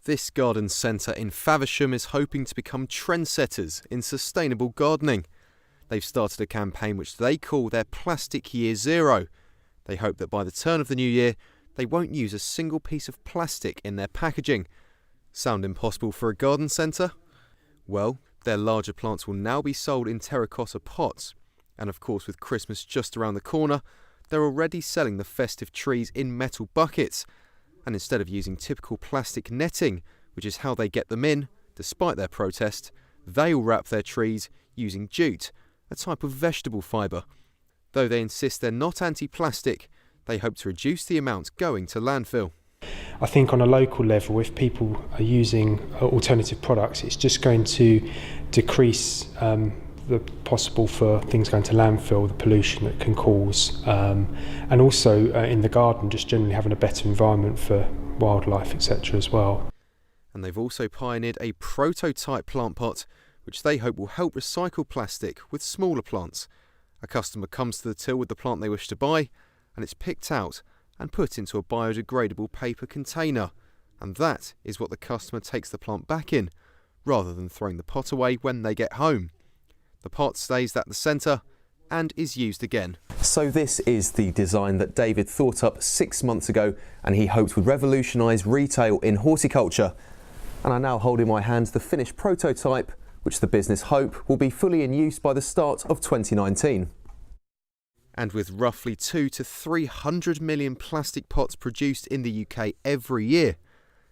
This garden centre in Faversham is hoping to become trendsetters in sustainable gardening. They've started a campaign which they call their Plastic Year Zero. They hope that by the turn of the new year, they won't use a single piece of plastic in their packaging. Sound impossible for a garden centre? Well, their larger plants will now be sold in terracotta pots. And of course, with Christmas just around the corner, they're already selling the festive trees in metal buckets. And instead of using typical plastic netting, which is how they get them in, despite their protest, they'll wrap their trees using jute, a type of vegetable fibre. Though they insist they're not anti-plastic, they hope to reduce the amount going to landfill. I think on a local level, if people are using alternative products, it's just going to decrease the possible for things going to landfill, the pollution that can cause, and also in the garden, just generally having a better environment for wildlife, etc. as well. And they've also pioneered a prototype plant pot, which they hope will help recycle plastic with smaller plants. A customer comes to the till with the plant they wish to buy, and it's picked out and put into a biodegradable paper container. And that is what the customer takes the plant back in, rather than throwing the pot away when they get home. The pot stays at the centre and is used again. So this is the design that David thought up 6 months ago, and he hoped would revolutionise retail in horticulture. And I now hold in my hands the finished prototype, which the business hope will be fully in use by the start of 2019. And with roughly 200 to 300 million plastic pots produced in the UK every year,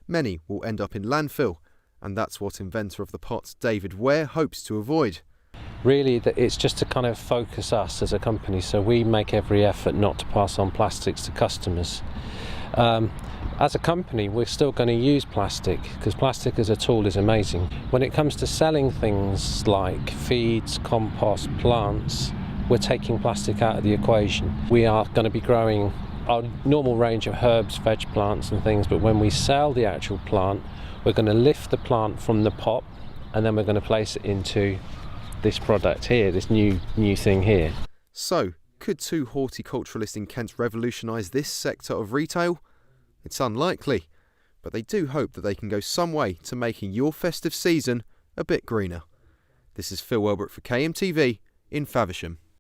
many will end up in landfill, and that's what inventor of the pots David Ware hopes to avoid. Really, it's just to kind of focus us as a company, so we make every effort not to pass on plastics to customers. As a company, we're still going to use plastic, because plastic as a tool is amazing. When it comes to selling things like feeds, compost, plants, we're taking plastic out of the equation. We are going to be growing our normal range of herbs, veg plants and things, but when we sell the actual plant, we're going to lift the plant from the pot, and then we're going to place it into this product here, this new thing here. So, could two horticulturalists in Kent revolutionise this sector of retail? It's unlikely, but they do hope that they can go some way to making your festive season a bit greener. This is Phil Welbrook for KMTV in Faversham.